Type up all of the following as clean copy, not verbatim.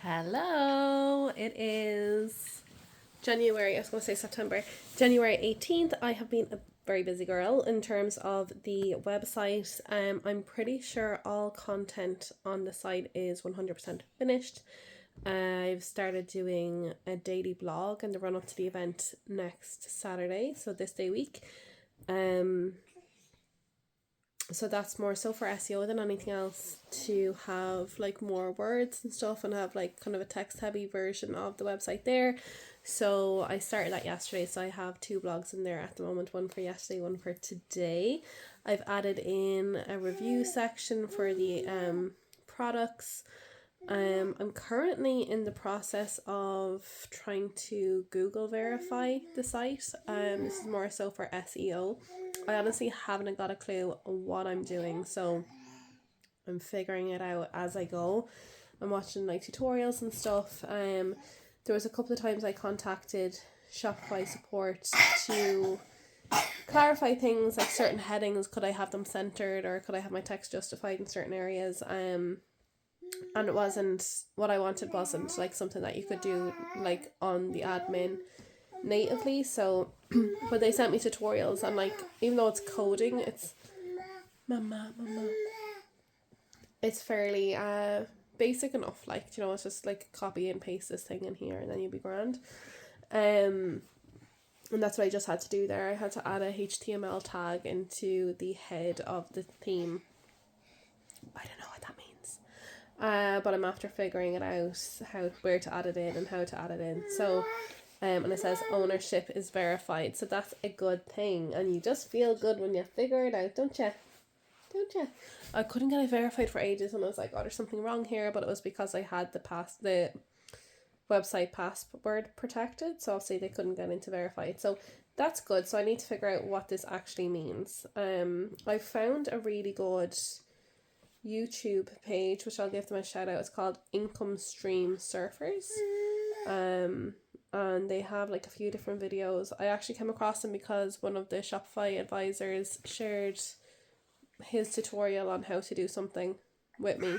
Hello, it is January, I was going to say September, January 18th. I have been a very busy girl in terms of the website. I'm pretty sure all content on the site is 100% finished. I've started doing a daily blog and the run up to the event next Saturday, so this day week. So that's more so for SEO than anything else, to have like more words and stuff and have like kind of a text heavy version of the website there. So I started that yesterday, so I have two blogs in there at the moment, one for yesterday, one for today. I've added in a review section for the products. I'm currently in the process of trying to Google verify the site. This is more so for SEO. I honestly haven't got a clue what I'm doing, so I'm figuring it out as I go. I'm watching like tutorials and stuff. There was a couple of times I contacted Shopify support to clarify things like certain headings. Could I have them centered, or could I have my text justified in certain areas? And it wasn't what I wanted, wasn't like something that you could do like on the admin natively. So but they sent me tutorials, and like even though it's coding, it's mama it's fairly basic enough, like, you know, it's just like copy and paste this thing in here and then you'll be grand. And that's what I just had to do there. I had to add a HTML tag into the head of the theme. I don't know what that means. But I'm after figuring it out, where to add it in and how to add it in. So, and it says ownership is verified. So that's a good thing. And you just feel good when you figure it out, don't you? Don't you? I couldn't get it verified for ages, and I was like, oh, there's something wrong here. But it was because I had the website password protected. So obviously they couldn't get into verified. So that's good. So I need to figure out what this actually means. I found a really good YouTube page, which I'll give them a shout out. It's called Income Stream Surfers. And they have like a few different videos. I actually came across them because one of the Shopify advisors shared his tutorial on how to do something with me,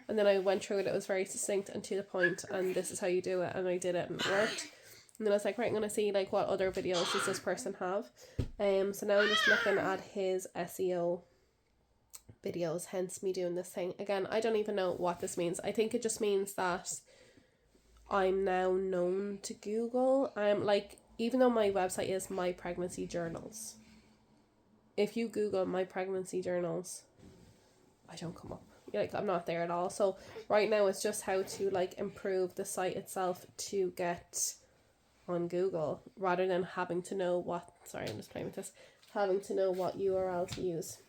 and then I went through it. It was very succinct and to the point, and this is how you do it, and I did it and it worked. And then I was like, right, I'm gonna see like what other videos does this person have. So now I'm just looking at his SEO videos, hence me doing this thing. Again, I don't even know what this means. I think it just means that I'm now known to Google. Like, even though my website is My Pregnancy Journals, if you Google My Pregnancy Journals, I don't come up. Like, I'm not there at all. So right now it's just how to like improve the site itself to get on Google, rather than having to know what, sorry, I'm just playing with this, having to know what URL to use.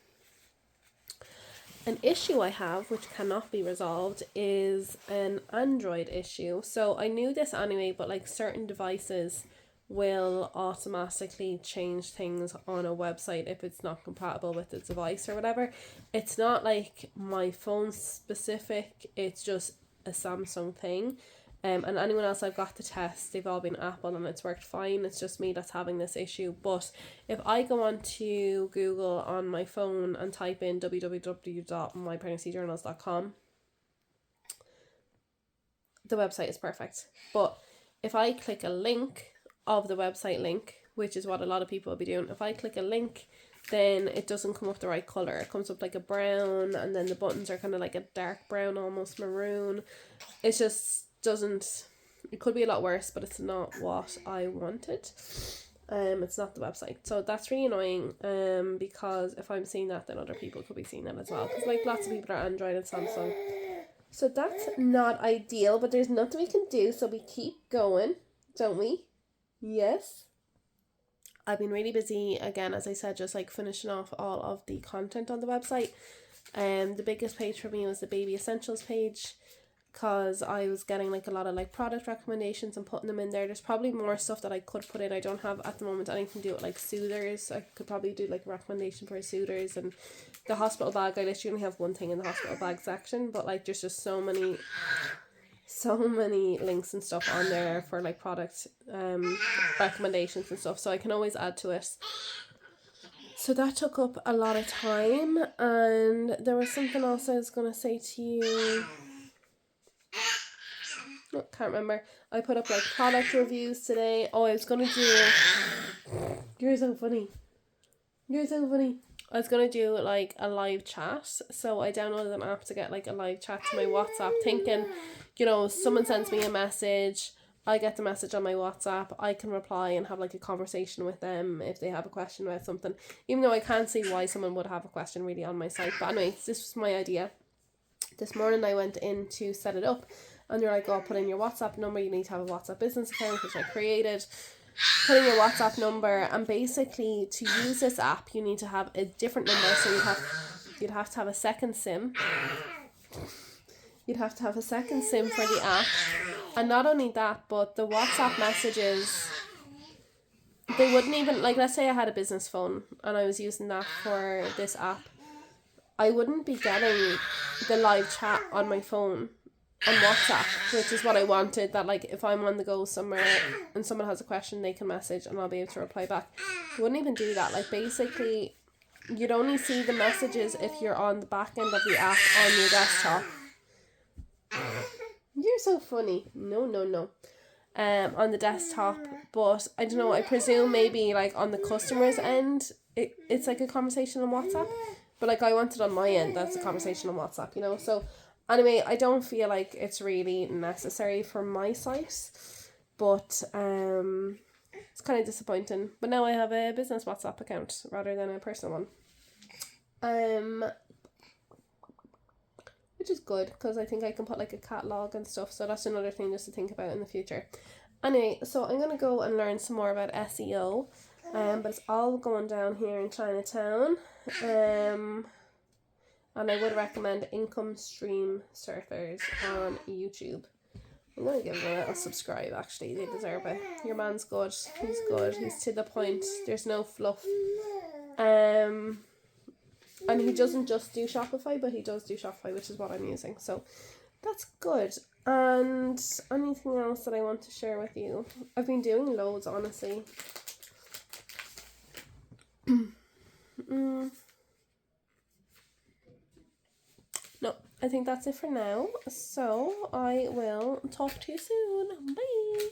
An issue I have, which cannot be resolved, is an Android issue. So I knew this anyway, but like certain devices will automatically change things on a website if it's not compatible with the device or whatever. It's not like my phone specific, it's just a Samsung thing. And anyone else I've got to test, they've all been Apple and it's worked fine. It's just me that's having this issue. But if I go on to Google on my phone and type in www.mypregnancyjournals.com, the website is perfect. But if I click a link of the website link, which is what a lot of people will be doing, if I click a link, then it doesn't come up the right color. It comes up like a brown, and then the buttons are kind of like a dark brown, almost maroon. It just doesn't, it could be a lot worse, but it's not what I wanted. It's not the website, so that's really annoying. Because if I'm seeing that, then other people could be seeing that as well, because like lots of people are Android and Samsung. So that's not ideal, but there's nothing we can do, so we keep going, don't we? Yes. I've been really busy again, as I said, just like finishing off all of the content on the website. The biggest page for me was the baby essentials page, because I was getting like a lot of like product recommendations and putting them in there. There's probably more stuff that I could put in. I don't have at the moment anything to do with like soothers. I could probably do like a recommendation for soothers, and the hospital bag, I literally only have one thing in the hospital bag section, but like there's just so many links and stuff on there for like product recommendations and stuff, so I can always add to it. So that took up a lot of time. And there was something else I was going to say to you. No, can't remember. I put up like product reviews today. Oh, I was gonna do. You're so funny. You're so funny. I was gonna do like a live chat, so I downloaded an app to get like a live chat to my WhatsApp, thinking, someone sends me a message, I get the message on my WhatsApp, I can reply and have like a conversation with them if they have a question about something, even though I can't see why someone would have a question really on my site. But anyway, this was my idea. This morning I went in to set it up, and you're like, put in your WhatsApp number, you need to have a WhatsApp business account, which I created. Put in your WhatsApp number, and basically to use this app you need to have a different number, so you'd have to have a second SIM. You'd have to have a second SIM for the app, and not only that, but the WhatsApp messages, they wouldn't even, like, let's say I had a business phone and I was using that for this app, I wouldn't be getting the live chat on my phone on WhatsApp, which is what I wanted, that like if I'm on the go somewhere and someone has a question, they can message and I'll be able to reply back. You wouldn't even do that. Like, basically you'd only see the messages if you're on the back end of the app on your desktop. You're so funny. No. On the desktop, but I don't know, I presume maybe like on the customer's end it's like a conversation on WhatsApp, but like I want it on my end, that's a conversation on WhatsApp, so anyway, I don't feel like it's really necessary for my site, but it's kind of disappointing. But now I have a business WhatsApp account rather than a personal one, which is good because I think I can put like a catalog and stuff, so that's another thing just to think about in the future. Anyway, so I'm gonna go and learn some more about SEO, but it's all going down here in Chinatown, and I would recommend Income Stream Surfers on YouTube. I'm going to give them a little subscribe, actually. They deserve it. Your man's good. He's good. He's to the point. There's no fluff. And he doesn't just do Shopify, but he does do Shopify, which is what I'm using. So that's good. And anything else that I want to share with you? I've been doing loads, honestly. No, I think that's it for now. So I will talk to you soon. Bye.